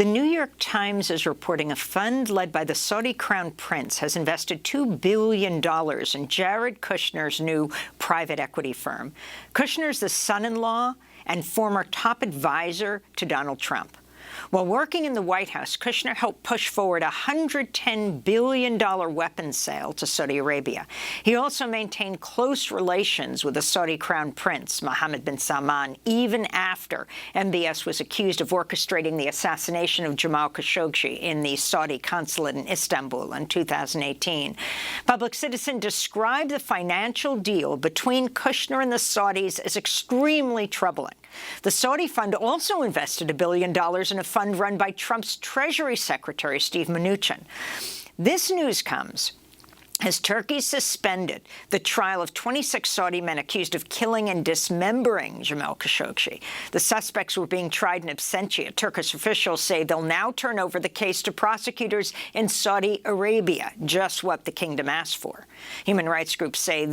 The New York Times is reporting a fund led by the Saudi Crown Prince has invested $2 billion in Jared Kushner's new private equity firm. Kushner's the son-in-law and former top advisor to Donald Trump. While working in the White House, Kushner helped push forward a $110 billion weapons sale to Saudi Arabia. He also maintained close relations with the Saudi Crown Prince, Mohammed bin Salman, even after MBS was accused of orchestrating the assassination of Jamal Khashoggi in the Saudi consulate in Istanbul in 2018. Public Citizen described the financial deal between Kushner and the Saudis as extremely troubling. The Saudi fund also invested $1 billion in a fund run by Trump's Treasury Secretary, Steve Mnuchin. This news comes as Turkey suspended the trial of 26 Saudi men accused of killing and dismembering Jamal Khashoggi. The suspects were being tried in absentia. Turkish officials say they'll now turn over the case to prosecutors in Saudi Arabia, just what the kingdom asked for. Human rights groups say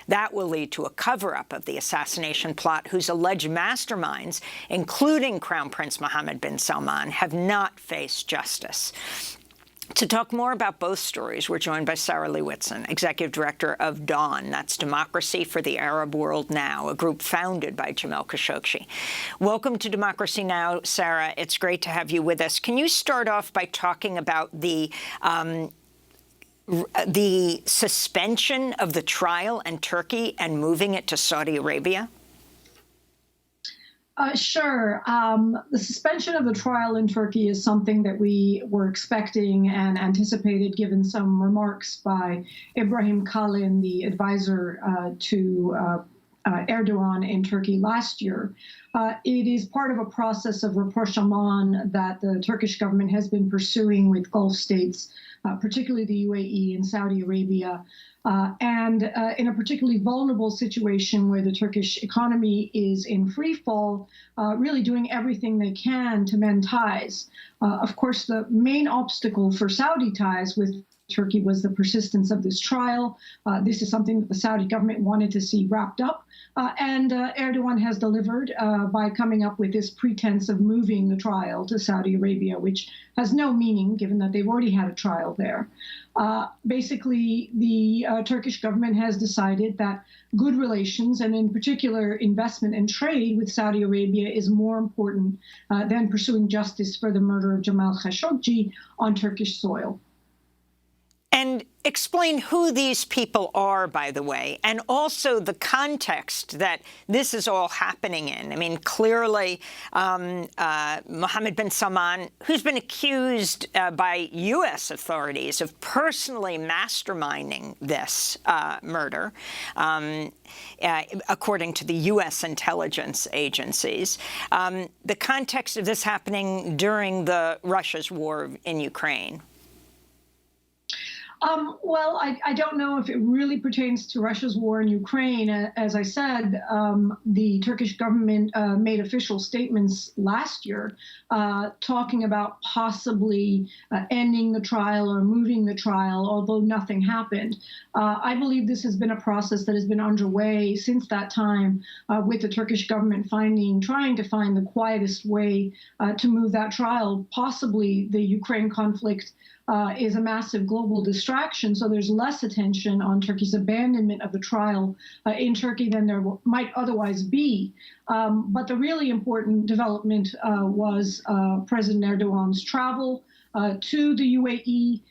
that will lead to a cover-up of the assassination plot, whose alleged masterminds, including Crown Prince Mohammed bin Salman, have not faced justice. To talk more about both stories, we're joined by Sarah Leah Whitson, Executive Director of DAWN, that's Democracy for the Arab World Now, a group founded by Jamal Khashoggi. Welcome to Democracy Now!, Sarah. It's great to have you with us. Can you start off by talking about the suspension of the trial in Turkey and moving it to Saudi Arabia? Sure. The suspension of the trial in Turkey is something that we were expecting and anticipated, given some remarks by Ibrahim Kalin, the advisor to Erdogan in Turkey last year. It is part of a process of rapprochement that the Turkish government has been pursuing with Gulf states, particularly the UAE and Saudi Arabia, and in a particularly vulnerable situation where the Turkish economy is in free fall, really doing everything they can to mend ties. Of course, the main obstacle for Saudi ties with Turkey was the persistence of this trial. This is something that the Saudi government wanted to see wrapped up, and Erdogan has delivered by coming up with this pretense of moving the trial to Saudi Arabia, which has no meaning given that they've already had a trial there. Basically, the Turkish government has decided that good relations, and in particular investment and trade with Saudi Arabia, is more important than pursuing justice for the murder of Jamal Khashoggi on Turkish soil. And explain who these people are, by the way, and also the context that this is all happening in. I mean, clearly, Mohammed bin Salman, who's been accused by U.S. authorities of personally masterminding this murder, according to the U.S. intelligence agencies. The context of this happening during Russia's war in Ukraine. Well, I don't know if it really pertains to Russia's war in Ukraine. As I said, the Turkish government made official statements last year talking about possibly ending the trial or moving the trial, although nothing happened. I believe this has been a process that has been underway since that time, with the Turkish government trying to find the quietest way to move that trial. Possibly the Ukraine conflict is a massive global distraction, so there's less attention on Turkey's abandonment of the trial in Turkey than there might otherwise be. But the really important development was President Erdogan's travel to the UAE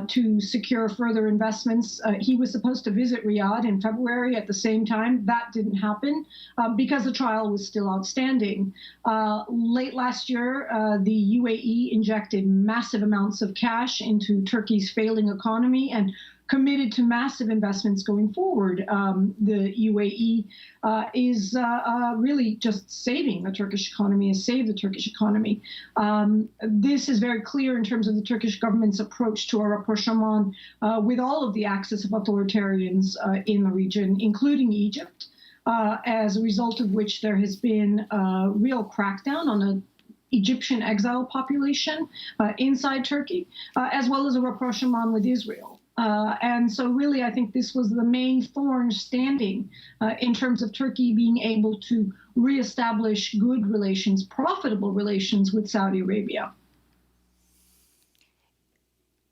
to secure further investments. He was supposed to visit Riyadh in February at the same time. That didn't happen because the trial was still outstanding. Late last year, the UAE injected massive amounts of cash into Turkey's failing economy and committed to massive investments going forward. The UAE is really just saving the Turkish economy, has saved the Turkish economy. This is very clear in terms of the Turkish government's approach to a rapprochement with all of the axis of authoritarians in the region, including Egypt, as a result of which there has been a real crackdown on the Egyptian exile population inside Turkey, as well as a rapprochement with Israel. And so really, I think this was the main thorn standing in terms of Turkey being able to reestablish good relations, profitable relations with Saudi Arabia.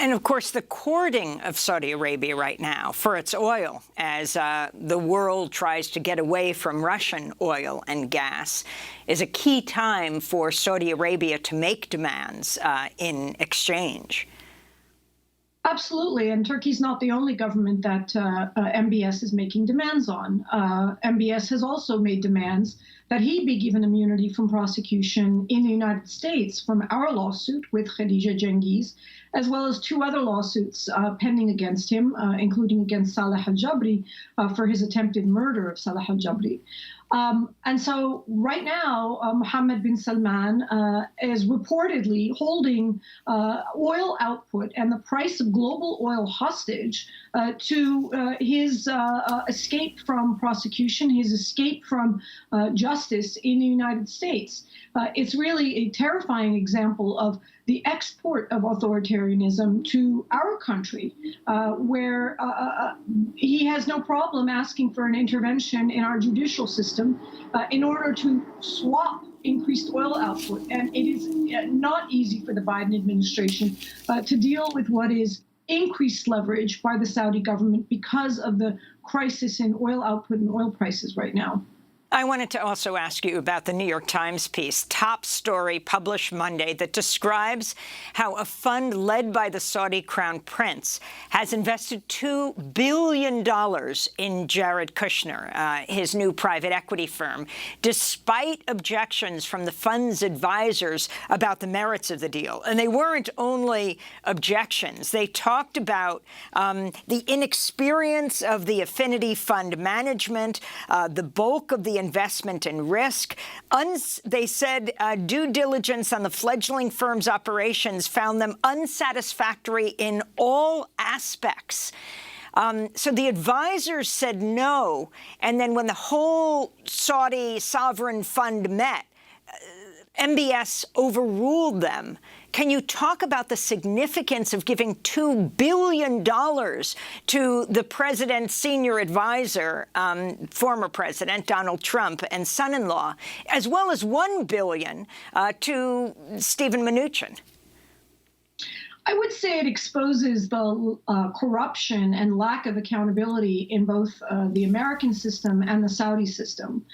And of course, the courting of Saudi Arabia right now for its oil, as the world tries to get away from Russian oil and gas, is a key time for Saudi Arabia to make demands in exchange. Absolutely, and Turkey's not the only government that MBS is making demands on. MBS has also made demands that he be given immunity from prosecution in the United States from our lawsuit with Khadija Cengiz, as well as two other lawsuits pending against him, including against Saleh al-Jabri for his attempted murder of Saleh al-Jabri. And so right now, Mohammed bin Salman is reportedly holding oil output and the price of global oil hostage to his escape from prosecution, his escape from justice in the United States. It's really a terrifying example of the export of authoritarianism to our country, where he has no problem asking for an intervention in our judicial system in order to swap increased oil output. And it is not easy for the Biden administration to deal with what is increased leverage by the Saudi government because of the crisis in oil output and oil prices right now. I wanted to also ask you about the New York Times piece, top story published Monday, that describes how a fund led by the Saudi Crown Prince has invested $2 billion in Jared Kushner, his new private equity firm, despite objections from the fund's advisors about the merits of the deal. And they weren't only objections. They talked about the inexperience of the affinity fund management, the bulk of the investment and risk. They said due diligence on the fledgling firm's operations found them unsatisfactory in all aspects. So the advisors said no, and then when the whole Saudi sovereign fund met, MBS overruled them. Can you talk about the significance of giving $2 billion to the president's senior advisor, former president Donald Trump, and son-in-law, as well as $1 billion to Steven Mnuchin? I would say it exposes the corruption and lack of accountability in both the American system and the Saudi system.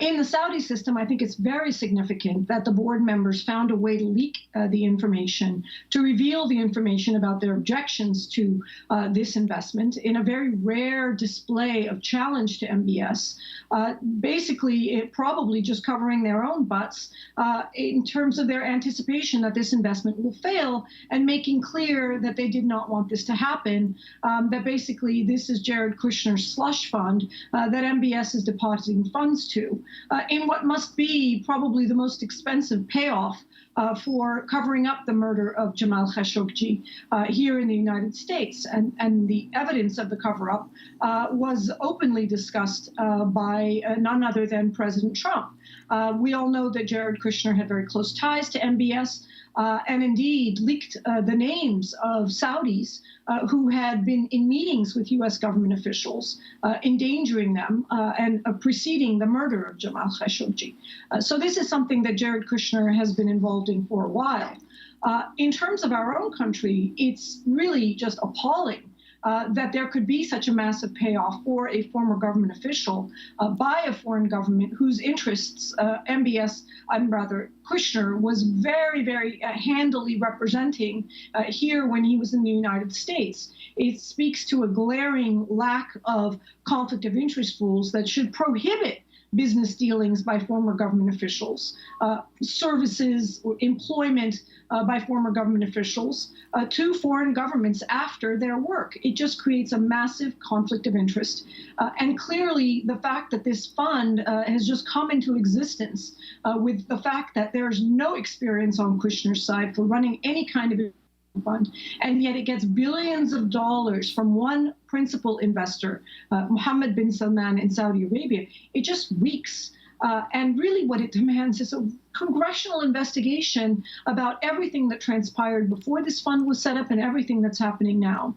In the Saudi system, I think it's very significant that the board members found a way to leak the information, to reveal the information about their objections to this investment in a very rare display of challenge to MBS, basically it probably just covering their own butts in terms of their anticipation that this investment will fail and making clear that they did not want this to happen, that basically this is Jared Kushner's slush fund that MBS is depositing funds to. In what must be probably the most expensive payoff for covering up the murder of Jamal Khashoggi here in the United States. And the evidence of the cover-up was openly discussed by none other than President Trump. We all know that Jared Kushner had very close ties to MBS, and indeed leaked the names of Saudis who had been in meetings with U.S. government officials, endangering them and preceding the murder of Jamal Khashoggi. So this is something that Jared Kushner has been involved in for a while. In terms of our own country, it's really just appalling that there could be such a massive payoff for a former government official by a foreign government whose interests Kushner was very, very handily representing here when he was in the United States. It speaks to a glaring lack of conflict of interest rules that should prohibit business dealings by former government officials, services, employment by former government officials to foreign governments after their work. It just creates a massive conflict of interest. And clearly, the fact that this fund has just come into existence with the fact that there's no experience on Kushner's side for running any kind of fund, and yet it gets billions of dollars from one principal investor, Mohammed bin Salman in Saudi Arabia. It just reeks. And really what it demands is a congressional investigation about everything that transpired before this fund was set up and everything that's happening now.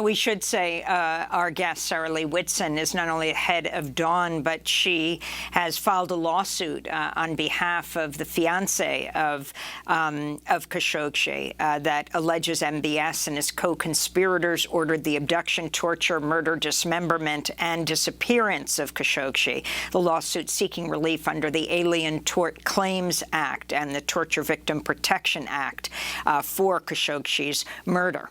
We should say our guest, Sarah Leah Whitson, is not only head of Dawn, but she has filed a lawsuit on behalf of the fiancé of Khashoggi that alleges MBS and his co-conspirators ordered the abduction, torture, murder, dismemberment, and disappearance of Khashoggi. The lawsuit seeking relief under the Alien Tort Claims Act and the Torture Victim Protection Act for Khashoggi's murder.